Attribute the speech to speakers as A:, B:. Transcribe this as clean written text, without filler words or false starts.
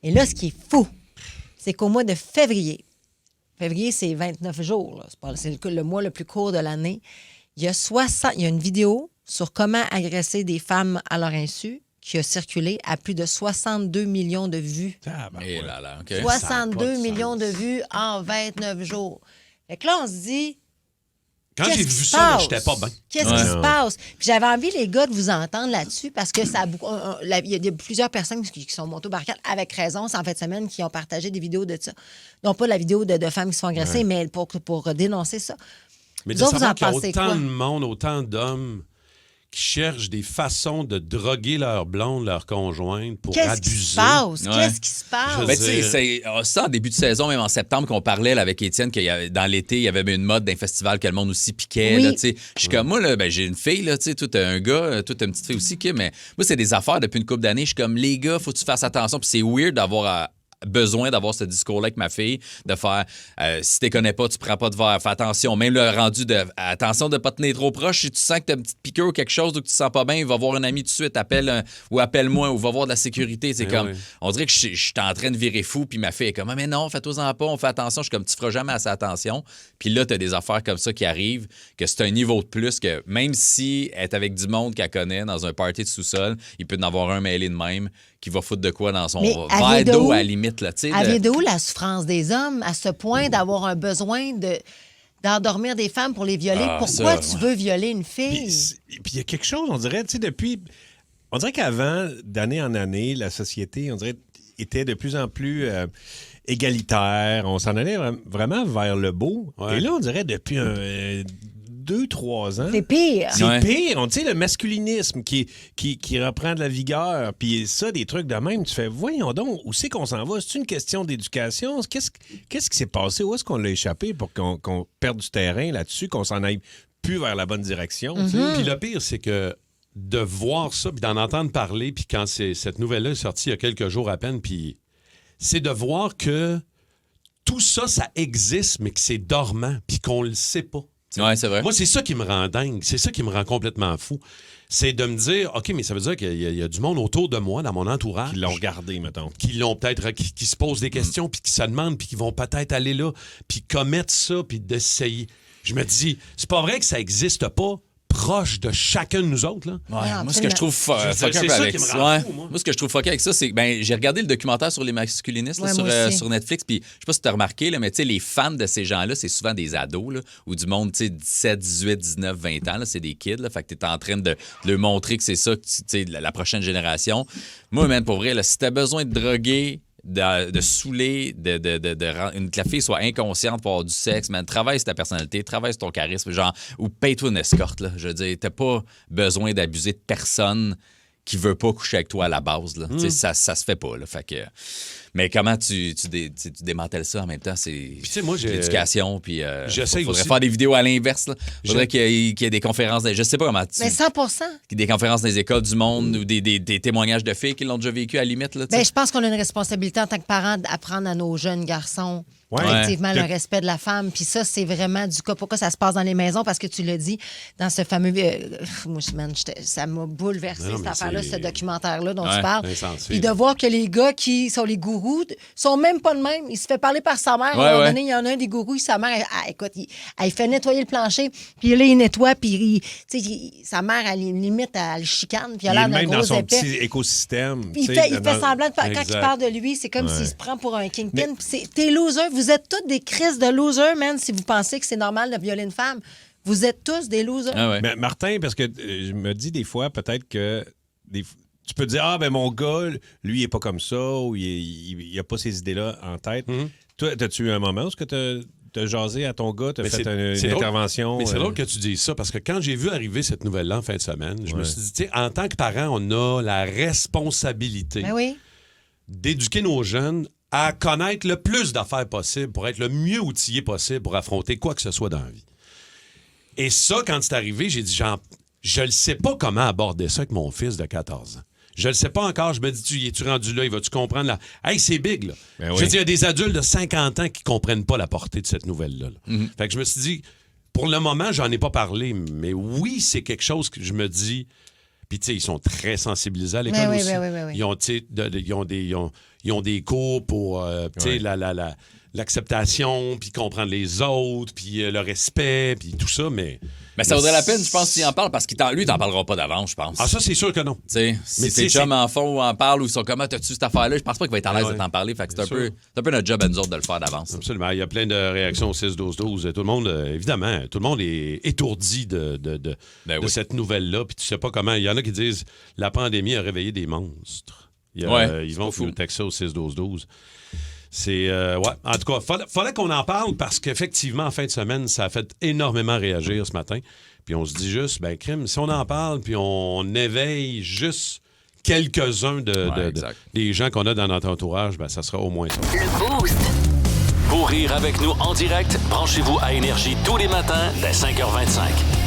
A: Et là, ce qui est fou, c'est qu'au mois de février, c'est 29 jours, là, c'est le mois le plus court de l'année, il y a une vidéo sur comment agresser des femmes à leur insu qui a circulé à plus de 62 millions de vues.
B: Et là, là, OK.
A: 62 millions de vues en 29 jours. Fait que là, on se dit...
C: Quand j'ai vu ça, là, j'étais pas bien.
A: Qu'est-ce qui se passe? Puis j'avais envie, les gars, de vous entendre là-dessus parce que ça il y a plusieurs personnes qui sont montées au barricade avec raison, c'est en fin de semaine, qui ont partagé des vidéos de ça. Non pas la vidéo de femmes qui se font agresser, mais pour dénoncer ça.
C: Mais de
A: vous autres,
C: savoir
A: vous en
C: qu'il y a
A: pensez
C: autant
A: quoi?
C: de monde, autant d'hommes qui cherchent des façons de droguer leur blonde, leur conjointe pour
A: Qu'est-ce
C: abuser.
A: qui se passe? Qu'est-ce qui se passe?
B: Ben, tu sais, c'est ça en début de saison, même en septembre, qu'on parlait là, avec Étienne, que dans l'été, il y avait une mode d'un festival que le monde aussi piquait.
A: Oui.
B: Là, tu sais. Je suis comme moi, là, ben, j'ai une fille, là, tu sais, toi, t'as un gars, toi, t'as une petite fille aussi, mais moi, c'est des affaires depuis une couple d'années. Je suis comme, les gars, faut que tu fasses attention. Puis c'est weird d'avoir besoin d'avoir ce discours-là avec ma fille, de faire si tu ne connais pas, tu prends pas de verre, fais attention. Même le rendu de attention de ne pas te tenir trop proche. Si tu sens que tu as une petite piqûre ou quelque chose ou que tu te sens pas bien, va voir un ami tout de suite, appelle-moi ou va voir de la sécurité. C'est comme, on dirait que je suis en train de virer fou, puis ma fille est comme, ah, mais non, fais-toi-en pas, on fait attention. Je suis comme, tu feras jamais assez attention. Puis là, tu as des affaires comme ça qui arrivent, que c'est un niveau de plus, que même si elle est avec du monde qu'elle connaît dans un party de sous-sol, il peut en avoir un mêlé de même qui va foutre de quoi dans son verre d'eau à la limite.
A: Avez de où la souffrance des hommes à ce point d'avoir un besoin d'endormir des femmes pour les violer? Pourquoi tu veux violer une fille?
D: Puis il y a quelque chose, on dirait, tu sais, on dirait qu'avant, d'année en année, la société, on dirait, était de plus en plus égalitaire. On s'en allait vraiment vers le beau. Ouais. Et là, on dirait depuis 2-3 ans.
A: C'est pire.
D: C'est pire. On dit le masculinisme qui reprend de la vigueur. Puis ça, des trucs de même, tu fais, voyons donc, où c'est qu'on s'en va? C'est une question d'éducation? Qu'est-ce qui s'est passé? Où est-ce qu'on l'a échappé pour qu'on perde du terrain là-dessus, qu'on s'en aille plus vers la bonne direction?
C: Mm-hmm. Puis le pire, c'est que de voir ça, puis d'en entendre parler, puis quand cette nouvelle-là est sortie il y a quelques jours à peine, puis c'est de voir que tout ça, ça existe, mais que c'est dormant, puis qu'on le sait pas.
B: Oui, c'est vrai.
C: Moi, c'est ça qui me rend dingue. C'est ça qui me rend complètement fou. C'est de me dire, OK, mais ça veut dire qu'il y a du monde autour de moi, dans mon entourage.
D: Qui l'ont regardé, mettons.
C: Qui l'ont peut-être, qui se posent des questions, puis qui se demandent, puis qui vont peut-être aller là, puis commettre ça, puis d'essayer. Je me dis, c'est pas vrai que ça existe pas proche de chacun de nous autres, là.
B: Ouais, moi, ce que je trouve fucké avec ça, moi, ce que je trouve fucké avec ça, c'est que j'ai regardé le documentaire sur les masculinistes là, sur Netflix, puis je sais pas si tu as remarqué, là, mais tu sais, les fans de ces gens-là, c'est souvent des ados, là, ou du monde, tu sais, 17, 18, 19, 20 ans, là, c'est des kids, là, fait que tu es en train de leur montrer que c'est ça, tu sais, la prochaine génération. Moi, même, pour vrai, là, si tu as besoin de droguer, de saouler, que la fille soit inconsciente pour avoir du sexe, man, travaille sur ta personnalité, travaille sur ton charisme, genre, ou paye-toi une escorte, là. Je veux dire, t'as pas besoin d'abuser de personne qui veut pas coucher avec toi à la base, là. Ça se fait pas, là. Fait que... Mais comment tu démantèles ça en même temps? C'est l'éducation, puis il faudrait faire des vidéos à l'inverse, là. Il faudrait qu'il y ait des conférences, je sais pas comment
A: Mais 100%.
B: Des conférences dans les écoles du monde ou des témoignages de filles qui l'ont déjà vécu à la limite, là.
A: Ben, je pense qu'on a une responsabilité en tant que parents d'apprendre à nos jeunes garçons effectivement le respect de la femme. Puis ça, c'est vraiment du cas pour cas. Ça se passe dans les maisons parce que tu l'as dit dans ce fameux... ça m'a bouleversé, cette affaire-là, ce documentaire-là dont tu parles. Puis de voir que les gars qui sont les gourous sont même pas de même. Il se fait parler par sa mère. À un moment donné, il y en a un des gourous, sa mère, elle fait nettoyer le plancher. Puis là, il nettoie. Puis sa mère, elle limite, elle le chicane. Puis il a l'air d'un gros
D: dans son
A: épais.
D: petit écosystème.
A: Il fait semblant de... Quand il parle de lui, c'est comme s'il se prend pour un kingpin. T'es loser. Vous êtes tous des crises de losers, man, si vous pensez que c'est normal de violer une femme. Vous êtes tous des losers.
B: Ah ouais.
D: Mais Martin, parce que je me dis des fois, peut-être que tu peux dire, mon gars, lui, il est pas comme ça, ou il a pas ces idées-là en tête. Mm-hmm. Toi, as-tu eu un moment où t'as jasé à ton gars, t'as fait une intervention?
C: Mais c'est drôle que tu dises ça, parce que quand j'ai vu arriver cette nouvelle-là en fin de semaine, je me suis dit, en tant que parent, on a la responsabilité d'éduquer nos jeunes à connaître le plus d'affaires possible pour être le mieux outillé possible pour affronter quoi que ce soit dans la vie. Et ça, quand c'est arrivé, j'ai dit, je ne sais pas comment aborder ça avec mon fils de 14 ans. Je ne sais pas encore. Je me dis, es-tu rendu là? Il va-tu comprendre? Hey, c'est big, là. Je veux dire, il y a des adultes de 50 ans qui ne comprennent pas la portée de cette nouvelle-là. Mm-hmm. Fait que je me suis dit, pour le moment, j'en ai pas parlé, mais oui, c'est quelque chose que je me dis... Puis, tu sais, ils sont très sensibilisés à l'école aussi. Ils ont des cours pour, tu sais, l'acceptation, puis comprendre les autres, puis le respect, puis tout ça, mais
B: ça vaudrait la peine, je pense, s'il en parle, parce qu'il lui, il t'en parlera pas d'avance, je pense.
C: Ah, ça, c'est sûr que non.
B: T'sais, si tes chums en font ou en parlent ou ils sont comme, t'as-tu cette affaire-là, je pense pas qu'il va être à l'aise de t'en parler. Fait que c'est un peu notre job à nous autres de le faire d'avance.
C: Absolument. Il y a plein de réactions au 6-12-12. Tout le monde, évidemment, tout le monde est étourdi de cette nouvelle-là. Puis tu sais pas comment. Il y en a qui disent la pandémie a réveillé des monstres. Ils vont vous texter au 6-12-12. C'est. En tout cas, fallait qu'on en parle parce qu'effectivement, en fin de semaine, ça a fait énormément réagir ce matin. Puis on se dit juste, crime, si on en parle, puis on éveille juste quelques-uns des gens qu'on a dans notre entourage, ça sera au moins ça.
E: Le Boost. Pour rire avec nous en direct, branchez-vous à Énergie tous les matins dès 5h25.